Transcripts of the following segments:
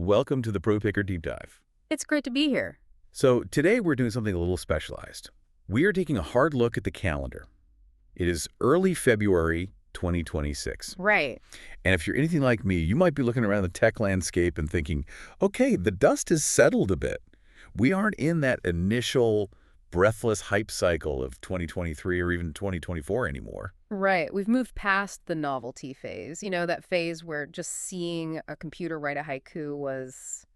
welcome to the Pro Picker Deep Dive. It's great to be here. So today we're doing something a little specialized. We are taking a hard look at the calendar. It is early February 2026. Right. And if you're anything like me, you might be looking around the tech landscape and thinking, okay, the dust has settled a bit. We aren't in that initial breathless hype cycle of 2023 or even 2024 anymore. Right. We've moved past the novelty phase. That phase where just seeing a computer write a haiku was,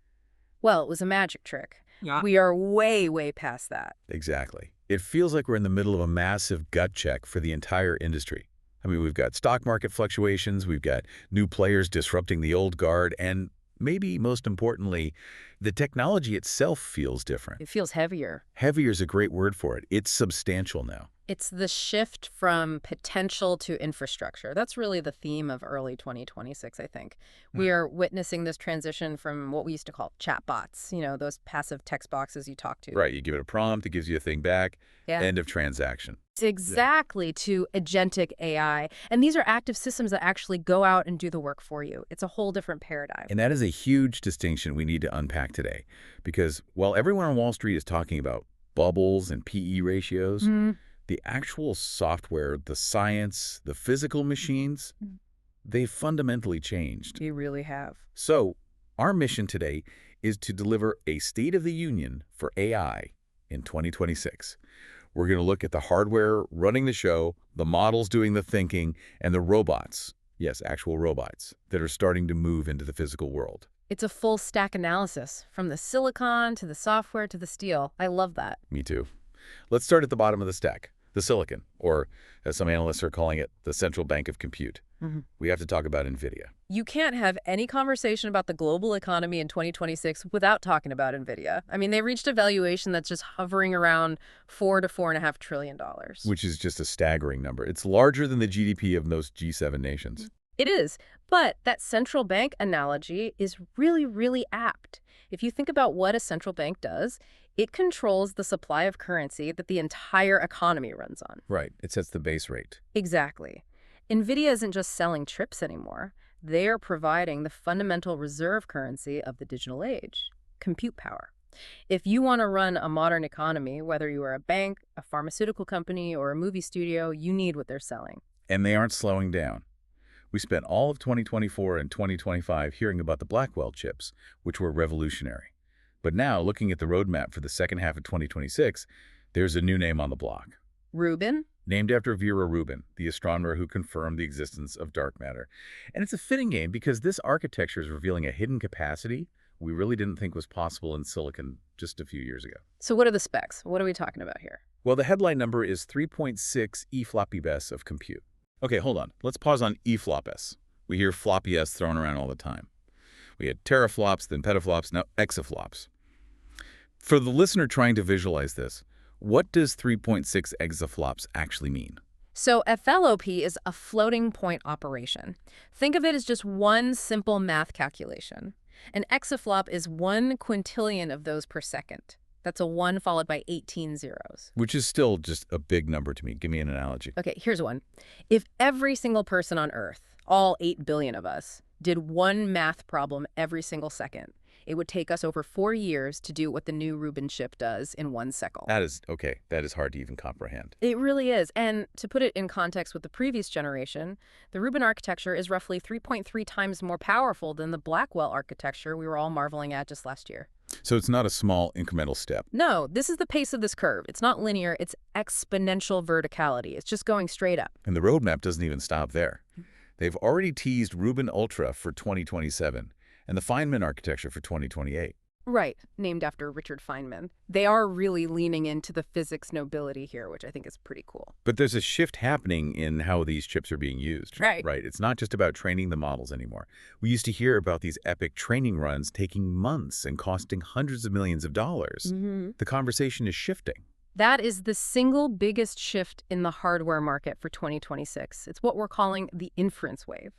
well, it was a magic trick. Yeah. We are way, way past that. Exactly. It feels like we're in the middle of a massive gut check for the entire industry. I mean, we've got stock market fluctuations, we've got new players disrupting the old guard, and maybe most importantly, the technology itself feels different. It feels heavier. Heavier is a great word for it. It's substantial now. It's the shift from potential to infrastructure. That's really the theme of early 2026, I think. We are witnessing this transition from what we used to call chatbots, those passive text boxes you talk to. Right. You give it a prompt, it gives you a thing back. Yeah. End of transaction. Exactly, to agentic AI. And these are active systems that actually go out and do the work for you. It's a whole different paradigm. And that is a huge distinction we need to unpack today. Because while everyone on Wall Street is talking about bubbles and PE ratios, the actual software, the science, the physical machines, they fundamentally changed. You really have. So our mission today is to deliver a State of the Union for AI in 2026. We're going to look at the hardware running the show, the models doing the thinking, and the robots, yes, actual robots, that are starting to move into the physical world. It's a full stack analysis, from the silicon to the software to the steel. I love that. Me too. Let's start at the bottom of the stack, the silicon, or as some analysts are calling it, the central bank of compute. We have to talk about NVIDIA. You can't have any conversation about the global economy in 2026 without talking about NVIDIA. I mean, they reached a valuation that's just hovering around $4 to $4.5 trillion. Which is just a staggering number. It's larger than the GDP of most G7 nations. It is. But that central bank analogy is really, really apt. If you think about what a central bank does, it controls the supply of currency that the entire economy runs on. Right. It sets the base rate. Exactly. NVIDIA isn't just selling chips anymore. They are providing the fundamental reserve currency of the digital age, compute power. If you want to run a modern economy, whether you are a bank, a pharmaceutical company, or a movie studio, you need what they're selling. And they aren't slowing down. We spent all of 2024 and 2025 hearing about the Blackwell chips, which were revolutionary. But now, looking at the roadmap for the second half of 2026, there's a new name on the block. Rubin? Named after Vera Rubin, the astronomer who confirmed the existence of dark matter. And it's a fitting name because this architecture is revealing a hidden capacity we really didn't think was possible in silicon just a few years ago. So what are the specs? What are we talking about here? Well, the headline number is 3.6 EFLOPS of compute. Okay, hold on. Let's pause on EFLOPS. We hear floppy S thrown around all the time. We had teraflops, then petaflops, now exaflops. For the listener trying to visualize this, what does 3.6 exaflops actually mean? So FLOP is a floating point operation. Think of it as just one simple math calculation. An exaflop is 1 quintillion of those per second. That's a 1 followed by 18 zeros. Which is still just a big number to me. Give me an analogy. Okay, here's one. If every single person on Earth, all 8 billion of us, did one math problem every single second, it would take us over 4 years to do what the new Rubin chip does in 1 second. That is hard to even comprehend. It really is. And to put it in context with the previous generation, the Rubin architecture is roughly 3.3 times more powerful than the Blackwell architecture we were all marveling at just last year. So it's not a small incremental step. No, this is the pace of this curve. It's not linear, it's exponential verticality. It's just going straight up. And the roadmap doesn't even stop there. They've already teased Rubin Ultra for 2027 and the Feynman architecture for 2028. Right, named after Richard Feynman. They are really leaning into the physics nobility here, which I think is pretty cool. But there's a shift happening in how these chips are being used. Right. Right. It's not just about training the models anymore. We used to hear about these epic training runs taking months and costing hundreds of millions of dollars. The conversation is shifting. That is the single biggest shift in the hardware market for 2026. It's what we're calling the inference wave.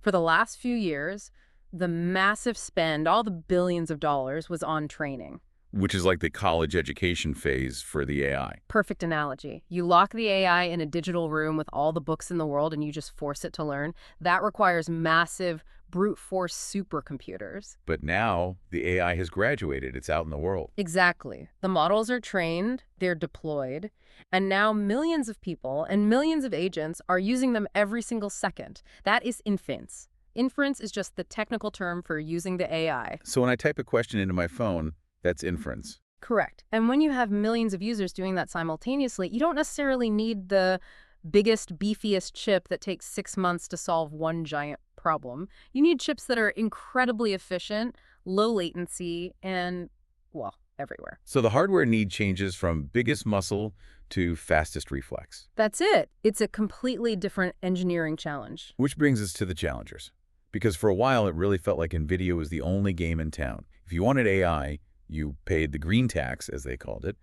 For the last few years, the massive spend, all the billions of dollars, was on training. which is like the college education phase for the AI. Perfect analogy. You lock the AI in a digital room with all the books in the world and you just force it to learn. That requires massive brute force supercomputers. But now the AI has graduated. It's out in the world. Exactly. The models are trained, they're deployed, and now millions of people and millions of agents are using them every single second. That is inference. Inference is just the technical term for using the AI. So when I type a question into my phone, that's inference. Correct. And when you have millions of users doing that simultaneously, you don't necessarily need the biggest, beefiest chip that takes 6 months to solve one giant problem. You need chips that are incredibly efficient, low latency, and, well, everywhere. So the hardware need changes from biggest muscle to fastest reflex. That's it. It's a completely different engineering challenge. Which brings us to the challengers. Because for a while, it really felt like NVIDIA was the only game in town. If you wanted AI, you paid the green tax, as they called it,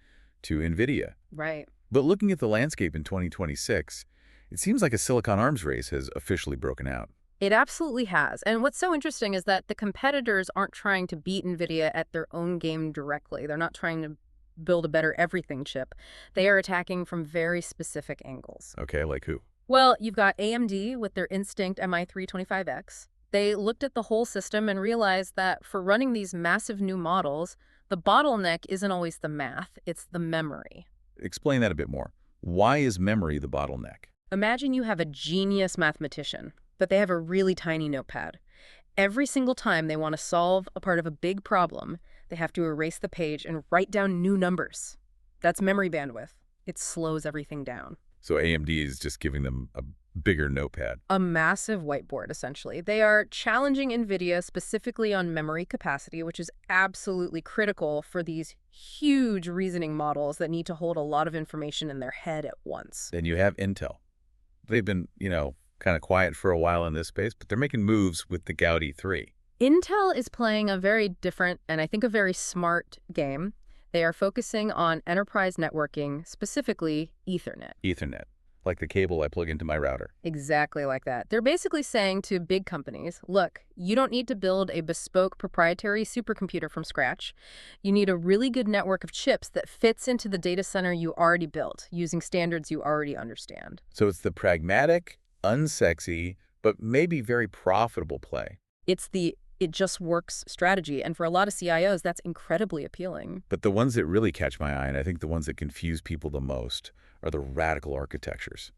to NVIDIA. Right. But looking at the landscape in 2026, it seems like a Silicon arms race has officially broken out. It absolutely has. And what's so interesting is that the competitors aren't trying to beat NVIDIA at their own game directly. They're not trying to build a better everything chip. They are attacking from very specific angles. Okay, like who? Well, you've got AMD with their Instinct MI325X. They looked at the whole system and realized that for running these massive new models, the bottleneck isn't always the math, it's the memory. Explain that a bit more. Why is memory the bottleneck? Imagine you have a genius mathematician, but they have a really tiny notepad. Every single time they want to solve a part of a big problem, they have to erase the page and write down new numbers. That's memory bandwidth. It slows everything down. So AMD is just giving them a bigger notepad. A massive whiteboard, essentially. They are challenging NVIDIA specifically on memory capacity, which is absolutely critical for these huge reasoning models that need to hold a lot of information in their head at once. Then you have Intel. They've been, kind of quiet for a while in this space, but they're making moves with the Gaudi 3. Intel is playing a very different and I think a very smart game. They are focusing on enterprise networking, specifically Ethernet. Ethernet, like the cable I plug into my router. Exactly like that. They're basically saying to big companies, look, you don't need to build a bespoke proprietary supercomputer from scratch. You need a really good network of chips that fits into the data center you already built, using standards you already understand. So it's the pragmatic, unsexy, but maybe very profitable play. It's the it just works strategy. And for a lot of CIOs, that's incredibly appealing. But the ones that really catch my eye, and I think the ones that confuse people the most, are the radical architectures.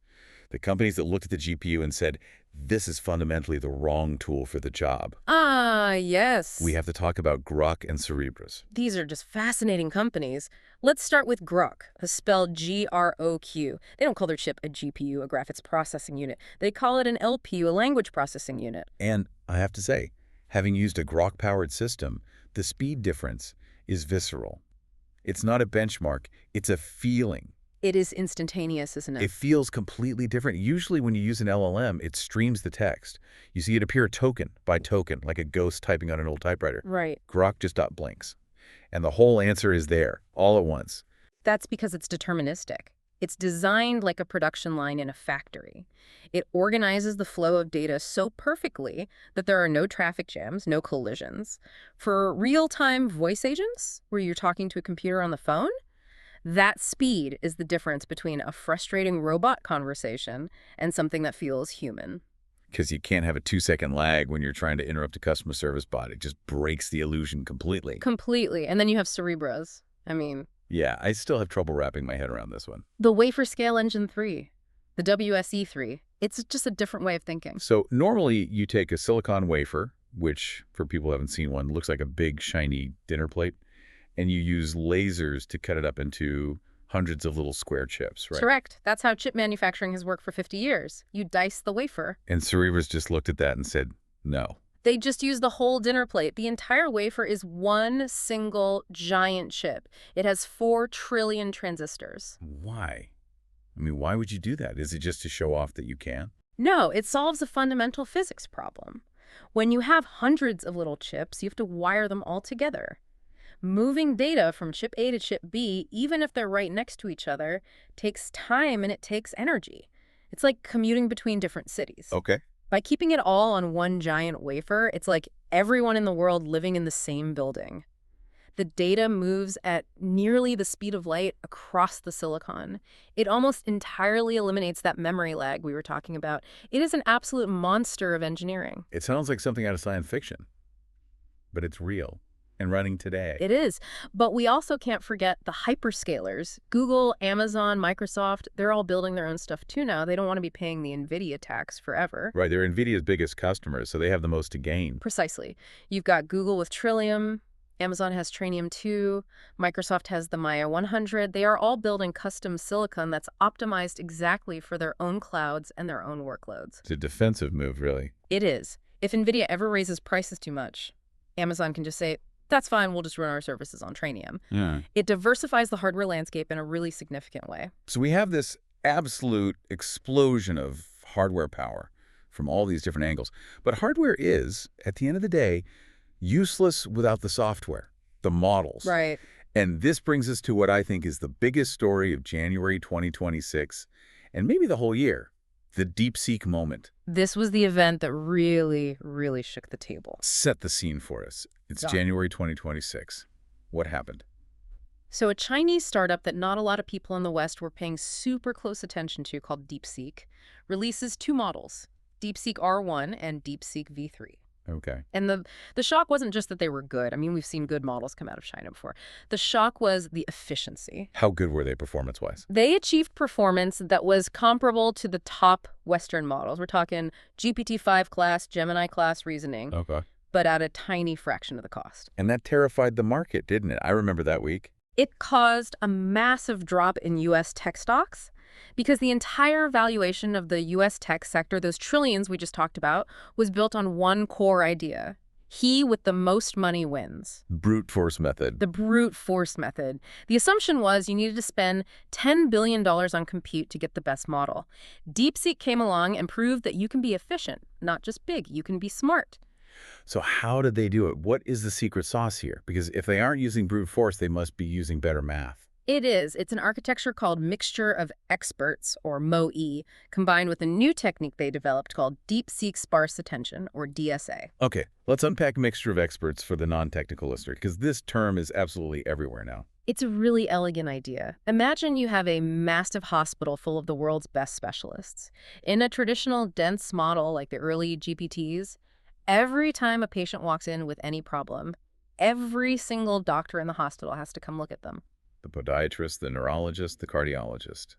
The companies that looked at the GPU and said, this is fundamentally the wrong tool for the job. Ah, yes. We have to talk about Grok and Cerebras. These are just fascinating companies. Let's start with Grok, spelled G-R-O-Q. They don't call their chip a GPU, a graphics processing unit. They call it an LPU, a language processing unit. And I have to say, having used a Grok-powered system, the speed difference is visceral. It's not a benchmark, it's a feeling. It is instantaneous, isn't it? It feels completely different. Usually when you use an LLM, it streams the text. You see it appear token by token, like a ghost typing on an old typewriter. Right. Grok just blinks. And the whole answer is there, all at once. That's because it's deterministic. It's designed like a production line in a factory. It organizes the flow of data so perfectly that there are no traffic jams, no collisions. For real-time voice agents, where you're talking to a computer on the phone, that speed is the difference between a frustrating robot conversation and something that feels human. Because you can't have a 2-second lag when you're trying to interrupt a customer service bot. It just breaks the illusion completely. Completely. And then you have Cerebras. Yeah, I still have trouble wrapping my head around this one. The wafer scale engine 3, the WSE3, it's just a different way of thinking. So normally you take a silicon wafer, which for people who haven't seen one, looks like a big shiny dinner plate, and you use lasers to cut it up into hundreds of little square chips, right? Correct. That's how chip manufacturing has worked for 50 years. You dice the wafer. And Cerebras just looked at that and said, no. They just use the whole dinner plate. The entire wafer is one single giant chip. It has 4 trillion transistors. Why? Why would you do that? Is it just to show off that you can? No, it solves a fundamental physics problem. When you have hundreds of little chips, you have to wire them all together. Moving data from chip A to chip B, even if they're right next to each other, takes time and it takes energy. It's like commuting between different cities. Okay. By keeping it all on one giant wafer, it's like everyone in the world living in the same building. The data moves at nearly the speed of light across the silicon. It almost entirely eliminates that memory lag we were talking about. It is an absolute monster of engineering. It sounds like something out of science fiction, but it's real and running today. It is. But we also can't forget the hyperscalers. Google, Amazon, Microsoft, they're all building their own stuff too now. They don't want to be paying the NVIDIA tax forever. Right, they're NVIDIA's biggest customers, so they have the most to gain. Precisely. You've got Google with Trillium, Amazon has Trainium 2, Microsoft has the Maya 100. They are all building custom silicon that's optimized exactly for their own clouds and their own workloads. It's a defensive move, really. It is. If NVIDIA ever raises prices too much, Amazon can just say, that's fine, we'll just run our services on Trainium. Yeah. It diversifies the hardware landscape in a really significant way. So we have this absolute explosion of hardware power from all these different angles. But hardware is, at the end of the day, useless without the software, the models. Right. And this brings us to what I think is the biggest story of January 2026, and maybe the whole year, the DeepSeek moment. This was the event that really, really shook the table. Set the scene for us. It's Yeah. January 2026. What happened? So a Chinese startup that not a lot of people in the West were paying super close attention to, called DeepSeek, releases two models, DeepSeek R1 and DeepSeek V3. Okay. And the shock wasn't just that they were good. I mean, we've seen good models come out of China before. The shock was the efficiency. How good were they performance-wise? They achieved performance that was comparable to the top Western models. We're talking GPT-5 class, Gemini class reasoning, Okay. but at a tiny fraction of the cost. And that terrified the market, didn't it? I remember that week. It caused a massive drop in U.S. tech stocks because the entire valuation of the U.S. tech sector, those trillions we just talked about, was built on one core idea. He with the most money wins. Brute force method. The brute force method. The assumption was you needed to spend $10 billion on compute to get the best model. DeepSeek came along and proved that you can be efficient, not just big, you can be smart. So how did they do it? What is the secret sauce here? Because if they aren't using brute force, they must be using better math. It is. It's an architecture called Mixture of Experts, or MoE, combined with a new technique they developed called DeepSeek Sparse Attention, or DSA. Okay, let's unpack mixture of experts for the non-technical listener, because this term is absolutely everywhere now. It's a really elegant idea. Imagine you have a massive hospital full of the world's best specialists. In a traditional dense model like the early GPTs, every time a patient walks in with any problem, every single doctor in the hospital has to come look at them. The podiatrist, the neurologist, the cardiologist.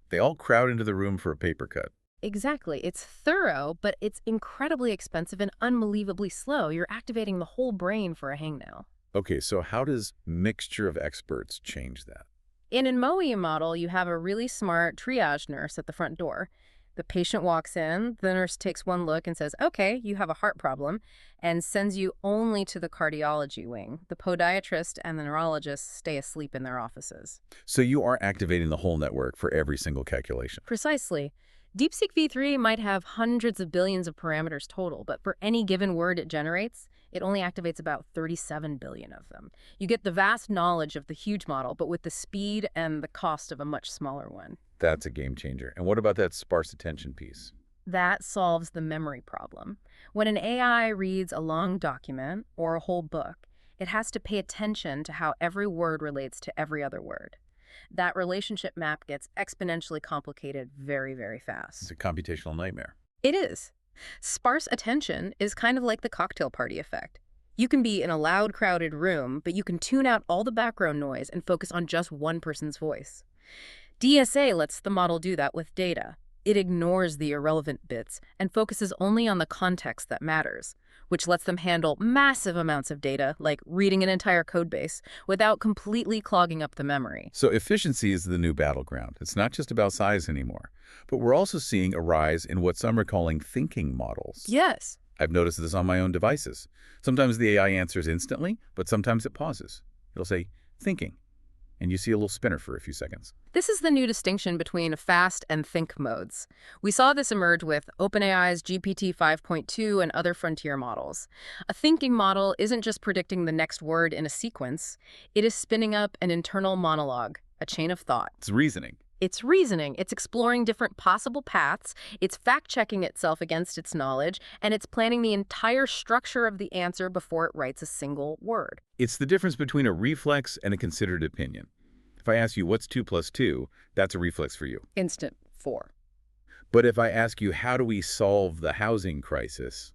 They all crowd into the room for a paper cut. Exactly. It's thorough, but it's incredibly expensive and unbelievably slow. You're activating the whole brain for a hangnail. Okay, so how does mixture of experts change that? In a MoE model, you have a really smart triage nurse at the front door. The patient walks in, the nurse takes one look and says, okay, you have a heart problem, and sends you only to the cardiology wing. The podiatrist and the neurologist stay asleep in their offices. So you are activating the whole network for every single calculation. Precisely. DeepSeek V3 might have hundreds of billions of parameters total, but for any given word it generates, it only activates about 37 billion of them. You get the vast knowledge of the huge model, but with the speed and the cost of a much smaller one. That's a game changer. And what about that sparse attention piece? That solves the memory problem. When an AI reads a long document or a whole book, it has to pay attention to how every word relates to every other word. That relationship map gets exponentially complicated very, very fast. It's a computational nightmare. It is. Sparse attention is kind of like the cocktail party effect. You can be in a loud, crowded room, but you can tune out all the background noise and focus on just one person's voice. DSA lets the model do that with data. It ignores the irrelevant bits and focuses only on the context that matters, which lets them handle massive amounts of data, like reading an entire codebase, without completely clogging up the memory. So efficiency is the new battleground. It's not just about size anymore. But we're also seeing a rise in what some are calling thinking models. Yes. I've noticed this on my own devices. Sometimes the AI answers instantly, but sometimes it pauses. It'll say, thinking. And you see a little spinner for a few seconds. This is the new distinction between fast and think modes. We saw this emerge with OpenAI's GPT 5.2 and other frontier models. A thinking model isn't just predicting the next word in a sequence. It is spinning up an internal monologue, a chain of thought. It's reasoning. It's reasoning, it's exploring different possible paths, it's fact-checking itself against its knowledge, and it's planning the entire structure of the answer before it writes a single word. It's the difference between a reflex and a considered opinion. If I ask you what's 2 plus 2, that's a reflex for you. Instant 4. But if I ask you how do we solve the housing crisis,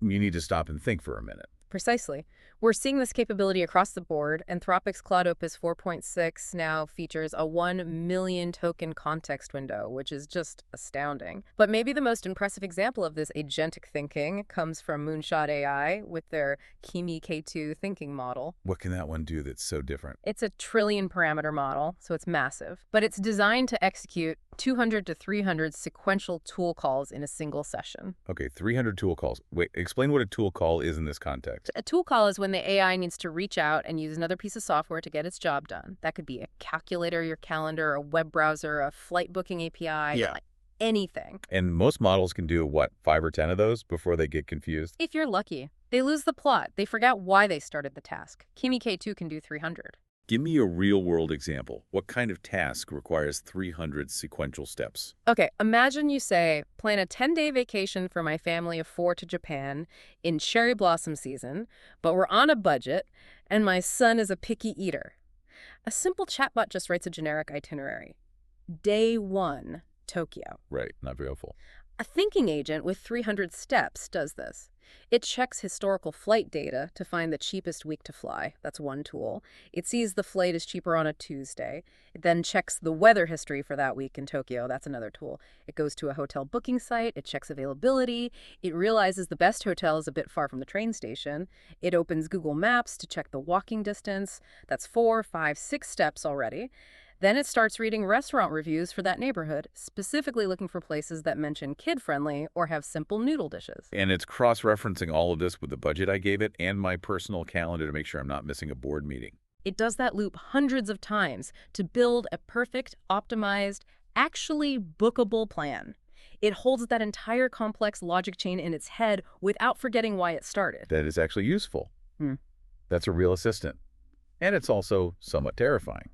you need to stop and think for a minute. Precisely. We're seeing this capability across the board. Anthropic's Claude Opus 4.6 now features a 1 million token context window, which is just astounding. But maybe the most impressive example of this agentic thinking comes from Moonshot AI with their Kimi K2 thinking model. What can that one do that's so different? It's a trillion parameter model, so it's massive, but it's designed to execute 200 to 300 sequential tool calls in a single session. Okay, 300 tool calls. Wait, explain what a tool call is in this context. A tool call is when the AI needs to reach out and use another piece of software to get its job done. That could be a calculator, your calendar, a web browser, a flight booking API, Yeah. like anything. And most models can do, what, 5 or 10 of those before they get confused? If you're lucky. They lose the plot. They forget why they started the task. Kimi K2 can do 300. Give me a real-world example. What kind of task requires 300 sequential steps? Okay, imagine you say, plan a 10-day vacation for my family of 4 to Japan in cherry blossom season, but we're on a budget, and my son is a picky eater. A simple chatbot just writes a generic itinerary. Day 1, Tokyo. Right, not very helpful. A thinking agent with 300 steps does this. It checks historical flight data to find the cheapest week to fly. That's one tool. It sees the flight is cheaper on a Tuesday. It then checks the weather history for that week in Tokyo. That's another tool. It goes to a hotel booking site. It checks availability. It realizes the best hotel is a bit far from the train station. It opens Google Maps to check the walking distance. That's 4, 5, 6 steps already. Then it starts reading restaurant reviews for that neighborhood, specifically looking for places that mention kid-friendly or have simple noodle dishes. And it's cross-referencing all of this with the budget I gave it and my personal calendar to make sure I'm not missing a board meeting. It does that loop hundreds of times to build a perfect, optimized, actually bookable plan. It holds that entire complex logic chain in its head without forgetting why it started. That is actually useful. That's a real assistant. And it's also somewhat terrifying.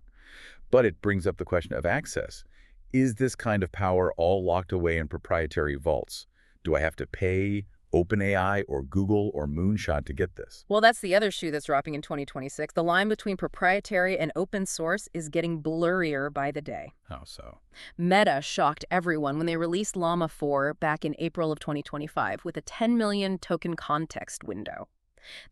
But it brings up the question of access. Is this kind of power all locked away in proprietary vaults? Do I have to pay OpenAI or Google or Moonshot to get this? Well, that's the other shoe that's dropping in 2026. The line between proprietary and open source is getting blurrier by the day. How so? Meta shocked everyone when they released Llama 4 back in April of 2025 with a 10 million token context window.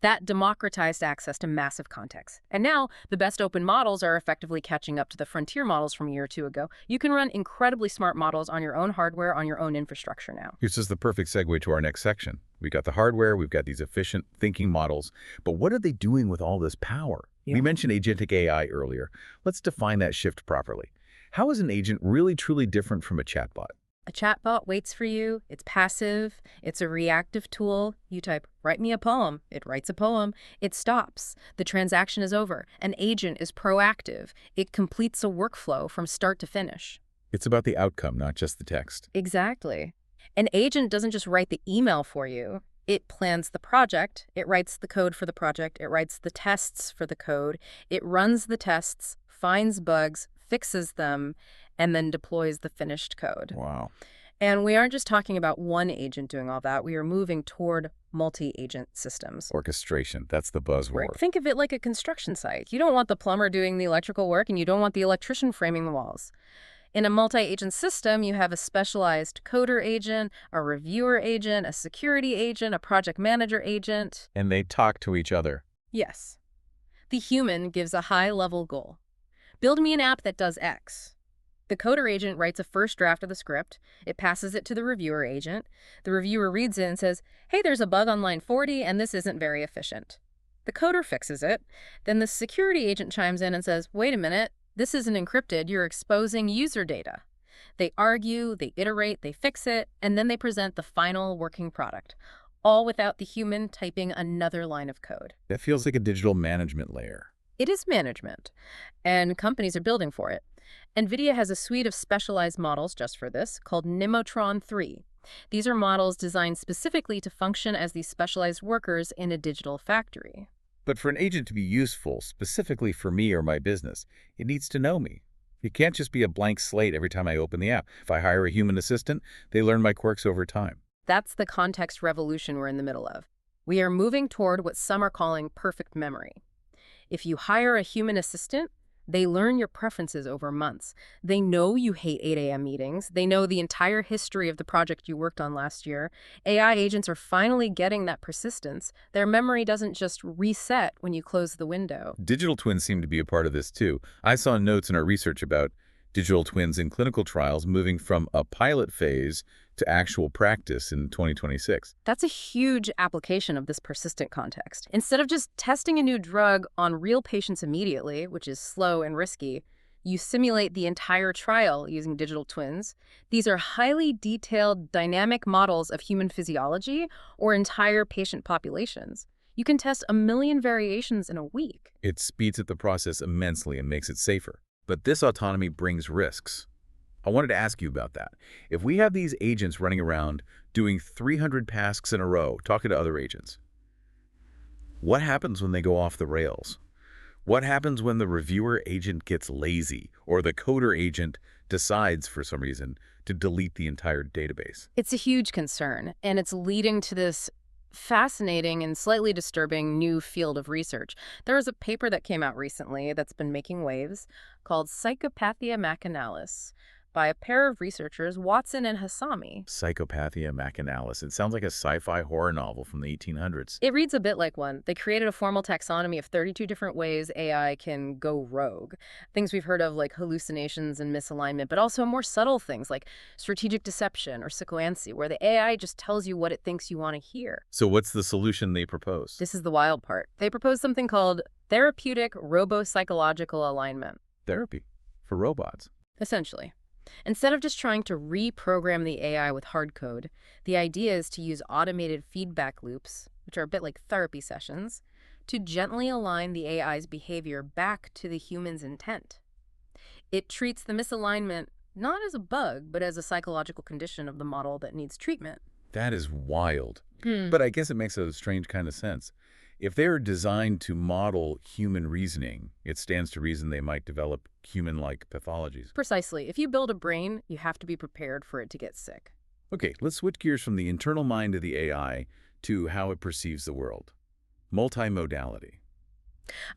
That democratized access to massive context. And now, the best open models are effectively catching up to the frontier models from a year or two ago. You can run incredibly smart models on your own hardware, on your own infrastructure now. Here's just the perfect segue to our next section. We've got the hardware, we've got these efficient thinking models, but what are they doing with all this power? Yeah. We mentioned agentic AI earlier. Let's define that shift properly. How is an agent really truly different from a chatbot? A chatbot waits for you. It's passive. It's a reactive tool. You type, write me a poem. It writes a poem. It stops. The transaction is over. An agent is proactive. It completes a workflow from start to finish. It's about the outcome, not just the text. Exactly. An agent doesn't just write the email for you. It plans the project. It writes the code for the project. It writes the tests for the code. It runs the tests, finds bugs, fixes them, and then deploys the finished code. Wow. And we aren't just talking about one agent doing all that. We are moving toward multi-agent systems. Orchestration, that's the buzzword. Right. Think of it like a construction site. You don't want the plumber doing the electrical work, and you don't want the electrician framing the walls. In a multi-agent system, you have a specialized coder agent, a reviewer agent, a security agent, a project manager agent. And they talk to each other. Yes. The human gives a high-level goal. Build me an app that does X. The coder agent writes a first draft of the script. It passes it to the reviewer agent. The reviewer reads it and says, hey, there's a bug on line 40, and this isn't very efficient. The coder fixes it. Then the security agent chimes in and says, wait a minute, this isn't encrypted. You're exposing user data. They argue, they iterate, they fix it, and then they present the final working product, all without the human typing another line of code. That feels like a digital management layer. It is management, and companies are building for it. NVIDIA has a suite of specialized models just for this called Nemotron 3. These are models designed specifically to function as these specialized workers in a digital factory. But for an agent to be useful, specifically for me or my business, it needs to know me. It can't just be a blank slate every time I open the app. If I hire a human assistant, they learn my quirks over time. That's the context revolution we're in the middle of. We are moving toward what some are calling perfect memory. If you hire a human assistant, they learn your preferences over months. They know you hate 8 a.m. meetings. They know the entire history of the project you worked on last year. AI agents are finally getting that persistence. Their memory doesn't just reset when you close the window. Digital twins seem to be a part of this too. I saw notes in our research about digital twins in clinical trials moving from a pilot phase to actual practice in 2026. That's a huge application of this persistent context. Instead of just testing a new drug on real patients immediately, which is slow and risky, you simulate the entire trial using digital twins. These are highly detailed, dynamic models of human physiology or entire patient populations. You can test 1 million variations in a week. It speeds up the process immensely and makes it safer. But this autonomy brings risks. I wanted to ask you about that. If we have these agents running around doing 300 tasks in a row, talking to other agents, what happens when they go off the rails? What happens when the reviewer agent gets lazy or the coder agent decides, for some reason, to delete the entire database? It's a huge concern, and it's leading to this fascinating and slightly disturbing new field of research. There was a paper that came out recently that's been making waves called Psychopathia Machinalis by a pair of researchers, Watson and Hassami. Psychopathia Machinalis. It sounds like a sci-fi horror novel from the 1800s. It reads a bit like one. They created a formal taxonomy of 32 different ways AI can go rogue. Things we've heard of like hallucinations and misalignment, but also more subtle things like strategic deception or psychoancy, where the AI just tells you what it thinks you want to hear. So what's the solution they propose? This is the wild part. They propose something called therapeutic robo-psychological alignment. Therapy for robots. Essentially. Instead of just trying to reprogram the AI with hard code, the idea is to use automated feedback loops, which are a bit like therapy sessions, to gently align the AI's behavior back to the human's intent. It treats the misalignment not as a bug, but as a psychological condition of the model that needs treatment. That is wild. But I guess it makes a strange kind of sense. If they're designed to model human reasoning, it stands to reason they might develop human-like pathologies. Precisely. If you build a brain, you have to be prepared for it to get sick. Okay, let's switch gears from the internal mind of the AI to how it perceives the world. Multimodality.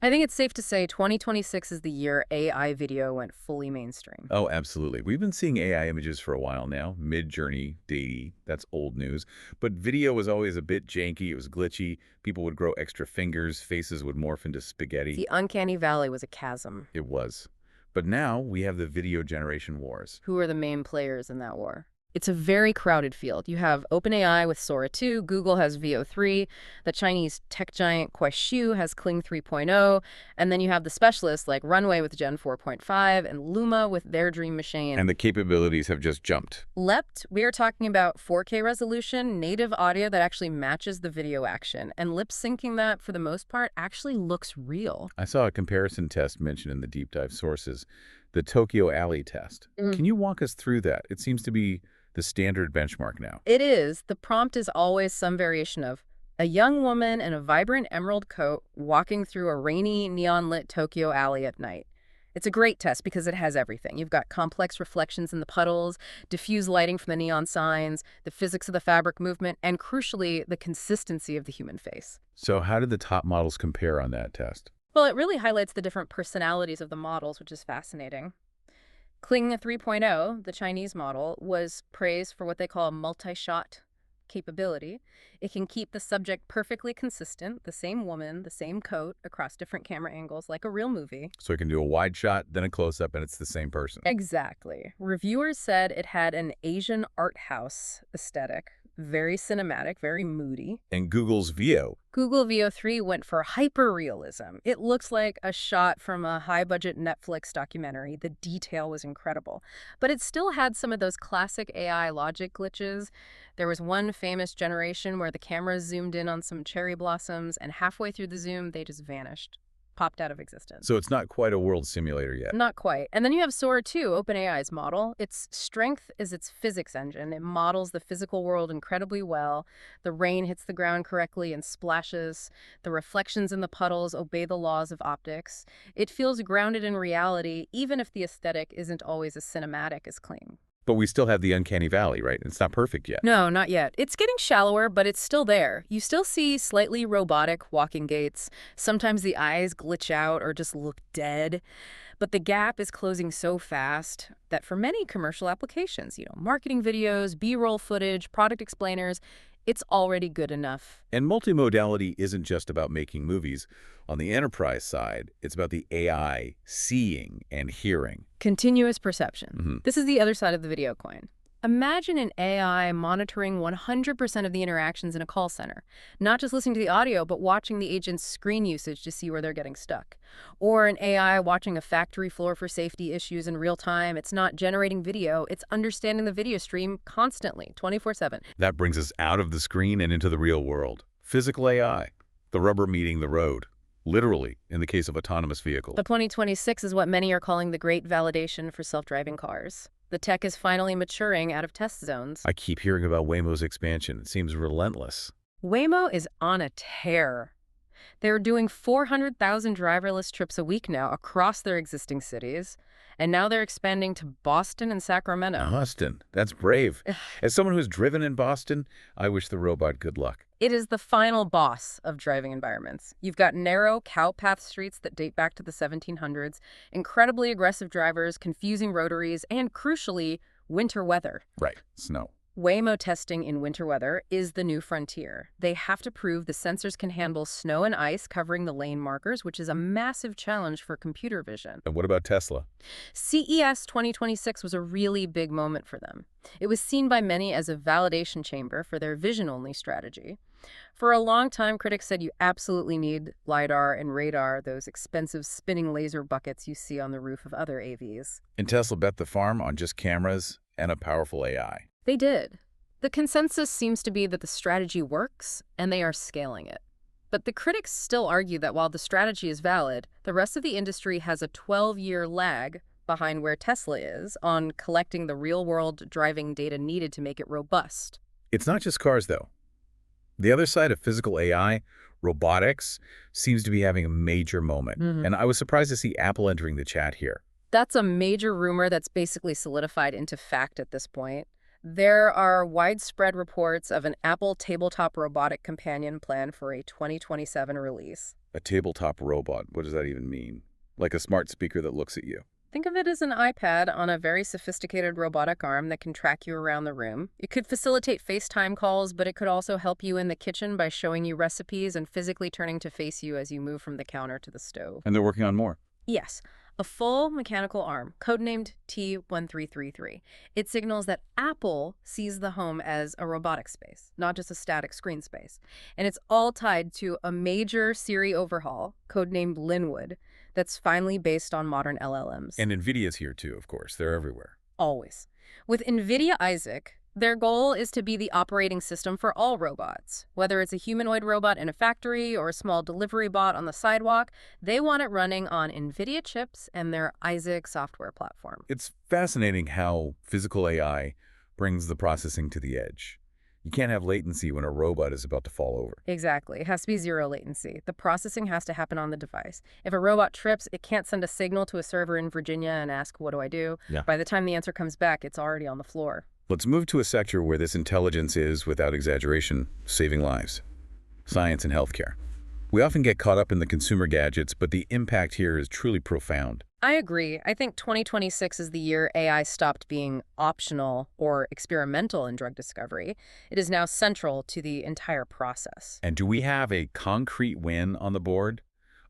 I think it's safe to say 2026 is the year AI video went fully mainstream. Oh, absolutely. We've been seeing AI images for a while now. Mid-Journey, Datey, that's old news. But video was always a bit janky. It was glitchy. People would grow extra fingers. Faces would morph into spaghetti. The uncanny valley was a chasm. It was. But now we have the video generation wars. Who are the main players in that war? It's a very crowded field. You have OpenAI with Sora 2, Google has Veo 3, the Chinese tech giant Kuaishou has Kling 3.0, and then you have the specialists like Runway with Gen 4.5 and Luma with their Dream Machine. And the capabilities have just jumped. Leapt, we are talking about 4K resolution, native audio that actually matches the video action, and lip syncing that, for the most part, actually looks real. I saw a comparison test mentioned in the deep dive sources, the Tokyo Alley test. Can you walk us through that? It seems to be the standard benchmark now. It is. The prompt is always some variation of a young woman in a vibrant emerald coat walking through a rainy, neon-lit Tokyo alley at night. It's a great test because it has everything. You've got complex reflections in the puddles, diffuse lighting from the neon signs, the physics of the fabric movement, and crucially, the consistency of the human face. So how did the top models compare on that test? Well, it really highlights the different personalities of the models, which is fascinating. Kling 3.0, the Chinese model, was praised for what they call multi-shot capability. It can keep the subject perfectly consistent, the same woman, the same coat, across different camera angles, like a real movie. So it can do a wide shot, then a close-up, and it's the same person. Exactly. Reviewers said it had an Asian art house aesthetic, very cinematic, very moody. And Google's Veo. Google Veo 3 went for hyper-realism. It looks like a shot from a high-budget Netflix documentary. The detail was incredible. But it still had some of those classic AI logic glitches. There was one famous generation where the camera zoomed in on some cherry blossoms, and halfway through the zoom, they just vanished. popped out of existence. So it's not quite a world simulator yet. Not quite. And then you have Sora 2, OpenAI's model. Its strength is its physics engine. It models the physical world incredibly well. The rain hits the ground correctly and splashes. The reflections in the puddles obey the laws of optics. It feels grounded in reality, even if the aesthetic isn't always as cinematic as claimed. But we still have the uncanny valley, right? It's not perfect yet. No, not yet. It's getting shallower, but it's still there. You still see slightly robotic walking gaits. Sometimes the eyes glitch out or just look dead. But the gap is closing so fast that for many commercial applications, marketing videos, B-roll footage, product explainers, it's already good enough. And multimodality isn't just about making movies. On the enterprise side, it's about the AI seeing and hearing. Continuous perception. This is the other side of the video coin. Imagine an AI monitoring 100% of the interactions in a call center, not just listening to the audio, but watching the agent's screen usage to see where they're getting stuck. Or an AI watching a factory floor for safety issues in real time. It's not generating video, it's understanding the video stream constantly, 24/7. That brings us out of the screen and into the real world. Physical AI, the rubber meeting the road. Literally, in the case of autonomous vehicles. But 2026 is what many are calling the great validation for self-driving cars. The tech is finally maturing out of test zones. I keep hearing about Waymo's expansion. It seems relentless. Waymo is on a tear. They're doing 400,000 driverless trips a week now across their existing cities, and now they're expanding to Boston and Sacramento. Boston, that's brave. As someone who's driven in Boston, I wish the robot good luck. It is the final boss of driving environments. You've got narrow, cowpath streets that date back to the 1700s, incredibly aggressive drivers, confusing rotaries, and crucially, winter weather. Right, snow. Waymo testing in winter weather is the new frontier. They have to prove the sensors can handle snow and ice covering the lane markers, which is a massive challenge for computer vision. And what about Tesla? CES 2026 was a really big moment for them. It was seen by many as a validation chamber for their vision-only strategy. For a long time, critics said you absolutely need LiDAR and radar, those expensive spinning laser buckets you see on the roof of other AVs. And Tesla bet the farm on just cameras and a powerful AI. They did. The consensus seems to be that the strategy works, and they are scaling it. But the critics still argue that while the strategy is valid, the rest of the industry has a 12-year lag behind where Tesla is on collecting the real-world driving data needed to make it robust. It's not just cars, though. The other side of physical AI, robotics, seems to be having a major moment. And I was surprised to see Apple entering the chat here. That's a major rumor that's basically solidified into fact at this point. There are widespread reports of an Apple tabletop robotic companion planned for a 2027 release. A tabletop robot, what does that even mean? Like a smart speaker that looks at you. Think of it as an iPad on a very sophisticated robotic arm that can track you around the room. It could facilitate FaceTime calls, but it could also help you in the kitchen by showing you recipes and physically turning to face you as you move from the counter to the stove. And they're working on more. Yes. A full mechanical arm, codenamed T1333. It signals that Apple sees the home as a robotic space, not just a static screen space. And it's all tied to a major Siri overhaul, codenamed Linwood, that's finally based on modern LLMs. And NVIDIA's here too, of course. They're everywhere. Always. With NVIDIA Isaac, their goal is to be the operating system for all robots. Whether it's a humanoid robot in a factory or a small delivery bot on the sidewalk, they want it running on NVIDIA chips and their Isaac software platform. It's fascinating how physical AI brings the processing to the edge. You can't have latency when a robot is about to fall over. Exactly. It has to be zero latency. The processing has to happen on the device. If a robot trips, it can't send a signal to a server in Virginia and ask, what do I do? Yeah. By the time the answer comes back, it's already on the floor. Let's move to a sector where this intelligence is, without exaggeration, saving lives. Science and healthcare. We often get caught up in the consumer gadgets, but the impact here is truly profound. I agree. I think 2026 is the year AI stopped being optional or experimental in drug discovery. It is now central to the entire process. And do we have a concrete win on the board?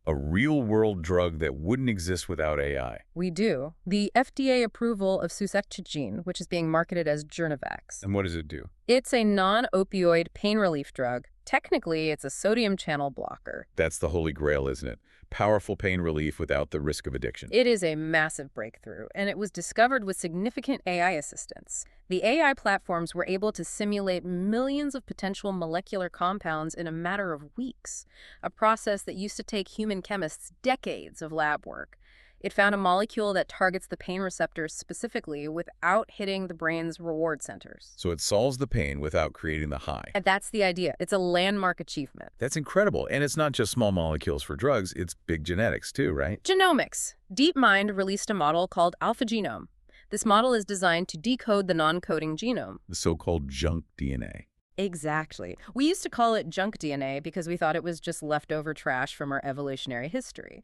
A real-world drug that wouldn't exist without AI. We do. The FDA approval of suzetrigine, which is being marketed as Journavax. And what does it do? It's a non-opioid pain relief drug. Technically, it's a sodium channel blocker. That's the holy grail, isn't it? Powerful pain relief without the risk of addiction. It is a massive breakthrough, and it was discovered with significant AI assistance. The AI platforms were able to simulate millions of potential molecular compounds in a matter of weeks, a process that used to take human chemists decades of lab work. It found a molecule that targets the pain receptors specifically without hitting the brain's reward centers. So it solves the pain without creating the high. And that's the idea. It's a landmark achievement. That's incredible. And it's not just small molecules for drugs, it's big genetics too, right? Genomics. DeepMind released a model called AlphaGenome. This model is designed to decode the non-coding genome. The so-called junk DNA. Exactly. We used to call it junk DNA because we thought it was just leftover trash from our evolutionary history.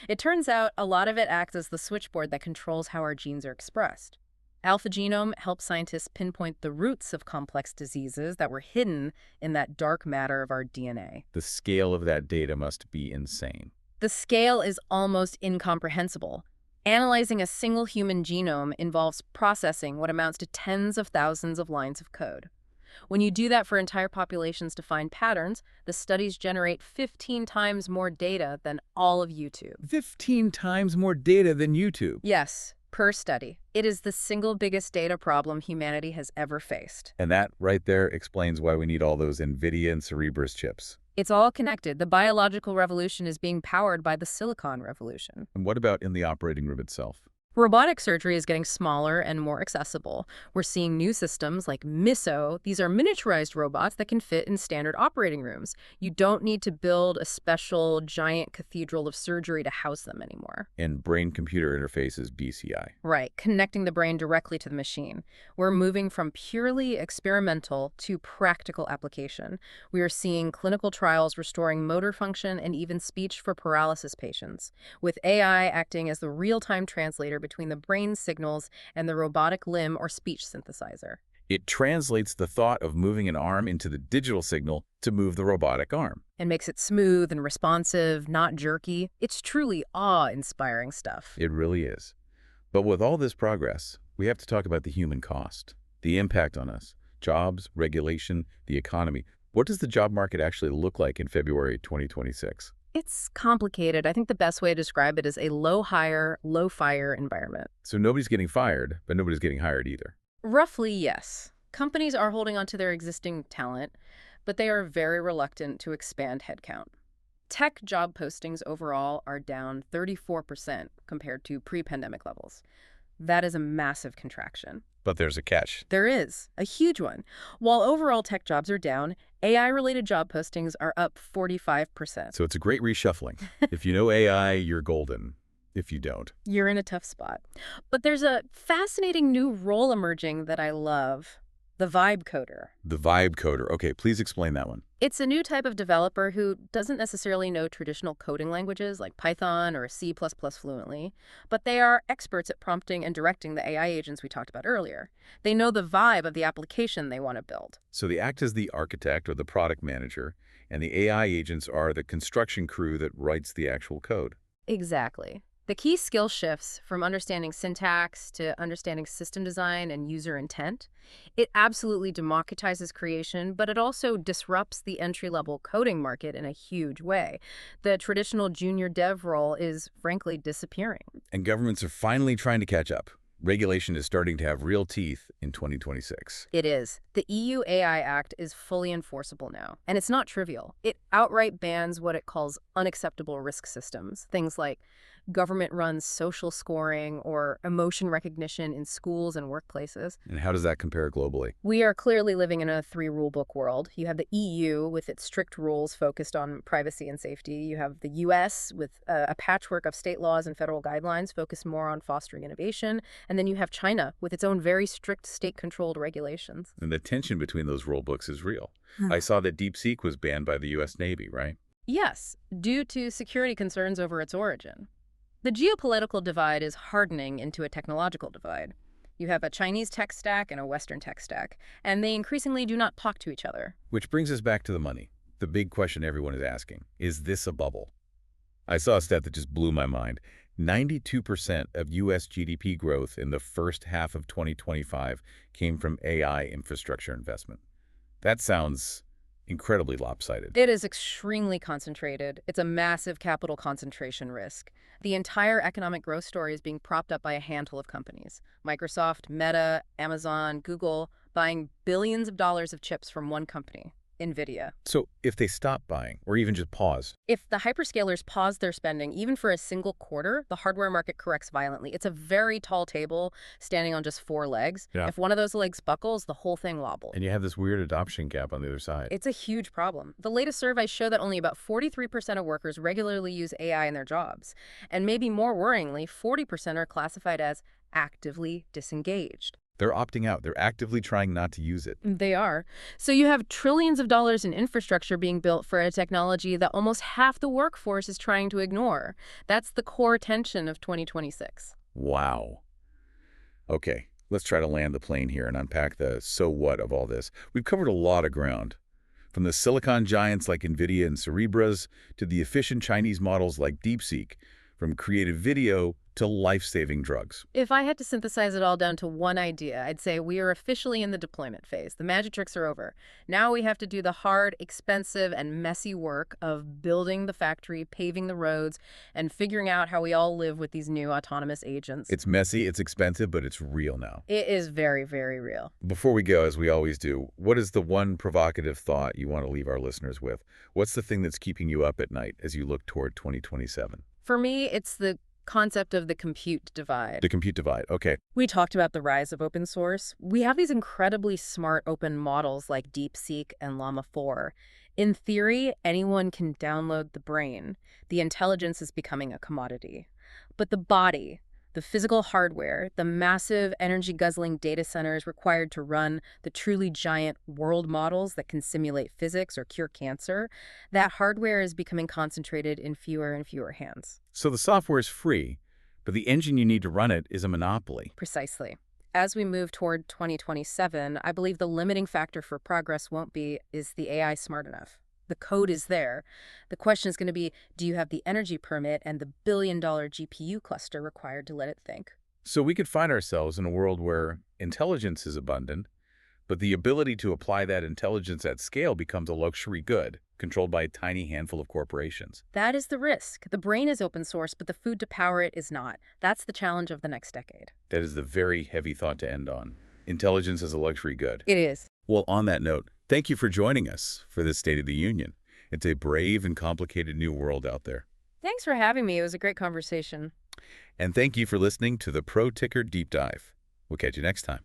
It turns out a lot of it acts as the switchboard that controls how our genes are expressed. AlphaGenome helps scientists pinpoint the roots of complex diseases that were hidden in that dark matter of our DNA. The scale of that data must be insane. The scale is almost incomprehensible. Analyzing a single human genome involves processing what amounts to tens of thousands of lines of code. When you do that for entire populations to find patterns, the studies generate 15 times more data than all of YouTube. 15 times more data than YouTube. Yes, per study. It is the single biggest data problem humanity has ever faced. And that right there explains why we need all those NVIDIA and Cerebras chips. It's all connected. The biological revolution is being powered by the silicon revolution. And what about in the operating room itself? Robotic surgery is getting smaller and more accessible. We're seeing new systems like MISO. These are miniaturized robots that can fit in standard operating rooms. You don't need to build a special giant cathedral of surgery to house them anymore. And brain-computer interfaces, BCI. Right, connecting the brain directly to the machine. We're moving from purely experimental to practical application. We are seeing clinical trials restoring motor function and even speech for paralysis patients, with AI acting as the real-time translator between the brain signals and the robotic limb or speech synthesizer. It translates the thought of moving an arm into the digital signal to move the robotic arm. And makes it smooth and responsive, not jerky. It's truly awe-inspiring stuff. It really is. But with all this progress, we have to talk about the human cost, the impact on us, jobs, regulation, the economy. What does the job market actually look like in February 2026? It's complicated. I think the best way to describe it is a low-hire, low-fire environment. So nobody's getting fired, but nobody's getting hired either. Roughly, yes. Companies are holding onto their existing talent, but they are very reluctant to expand headcount. Tech job postings overall are down 34% compared to pre-pandemic levels. That is a massive contraction. But there's a catch. There is, a huge one. While overall tech jobs are down, AI-related job postings are up 45%. So it's a great reshuffling. If you know AI, you're golden. If you don't, you're in a tough spot. But there's a fascinating new role emerging that I love. The vibe coder. The vibe coder. Okay, please explain that one. It's a new type of developer who doesn't necessarily know traditional coding languages like Python or C++ fluently, but they are experts at prompting and directing the AI agents we talked about earlier. They know the vibe of the application they want to build. So they act as the architect or the product manager, and the AI agents are the construction crew that writes the actual code. Exactly. The key skill shifts from understanding syntax to understanding system design and user intent. It absolutely democratizes creation, but it also disrupts the entry-level coding market in a huge way. The traditional junior dev role is, frankly, disappearing. And governments are finally trying to catch up. Regulation is starting to have real teeth in 2026. It is. The EU AI Act is fully enforceable now, and it's not trivial. It outright bans what it calls unacceptable risk systems, things like government-run social scoring or emotion recognition in schools and workplaces. And how does that compare globally? We are clearly living in a three-rule-book world. You have the EU with its strict rules focused on privacy and safety. You have the US with a patchwork of state laws and federal guidelines focused more on fostering innovation. And then you have China with its own very strict state-controlled regulations. And the tension between those rule books is real. I saw that DeepSeek was banned by the US Navy, right? Yes, due to security concerns over its origin. The geopolitical divide is hardening into a technological divide. You have a Chinese tech stack and a Western tech stack, and they increasingly do not talk to each other. Which brings us back to the money. The big question everyone is asking, is this a bubble? I saw a stat that just blew my mind. 92% of U.S. GDP growth in the first half of 2025 came from AI infrastructure investment. That sounds incredibly lopsided. It is extremely concentrated. It's a massive capital concentration risk. The entire economic growth story is being propped up by a handful of companies. Microsoft, Meta, Amazon, Google, buying billions of dollars of chips from one company, NVIDIA. So if they stop buying, or even just pause, If the hyperscalers pause their spending, even for a single quarter, the hardware market corrects violently. It's a very tall table standing on just four legs. yeah, If one of those legs buckles, the whole thing wobbles. and you have this weird adoption gap on the other side. It's a huge problem. The latest surveys show that only about 43% of workers regularly use AI in their jobs. And maybe more worryingly, 40% are classified as actively disengaged. They're opting out. They're actively trying not to use it. They are. So you have trillions of dollars in infrastructure being built for a technology that almost half the workforce is trying to ignore. That's the core tension of 2026. Wow. Okay, let's try to land the plane here and unpack the so what of all this. We've covered a lot of ground, from the silicon giants like NVIDIA and Cerebras to the efficient Chinese models like DeepSeek, from creative video to life-saving drugs. If I had to synthesize it all down to one idea, I'd say we are officially in the deployment phase. The magic tricks are over. Now we have to do the hard, expensive, and messy work of building the factory, paving the roads, and figuring out how we all live with these new autonomous agents. It's messy, it's expensive, but it's real now. It is very, very real. Before we go, as we always do, what is the one provocative thought you want to leave our listeners with? What's the thing that's keeping you up at night as you look toward 2027? For me, it's the concept of the compute divide. The compute divide. Okay. We talked about the rise of open source. We have these incredibly smart open models like DeepSeek and Llama 4. In theory, anyone can download the brain. The intelligence is becoming a commodity. But the body, the physical hardware, the massive energy-guzzling data centers required to run the truly giant world models that can simulate physics or cure cancer, that hardware is becoming concentrated in fewer and fewer hands. So the software is free, but the engine you need to run it is a monopoly. Precisely. As we move toward 2027, I believe the limiting factor for progress won't be, is the AI smart enough? The code is there. The question is going to be, do you have the energy permit and the billion-dollar GPU cluster required to let it think? So we could find ourselves in a world where intelligence is abundant, but the ability to apply that intelligence at scale becomes a luxury good, controlled by a tiny handful of corporations. That is the risk. The brain is open source, but the food to power it is not. That's the challenge of the next decade. That is the very heavy thought to end on. Intelligence is a luxury good. It is. Well, on that note, thank you for joining us for this State of the Union. It's a brave and complicated new world out there. Thanks for having me. It was a great conversation. And thank you for listening to the Pro Ticker Deep Dive. We'll catch you next time.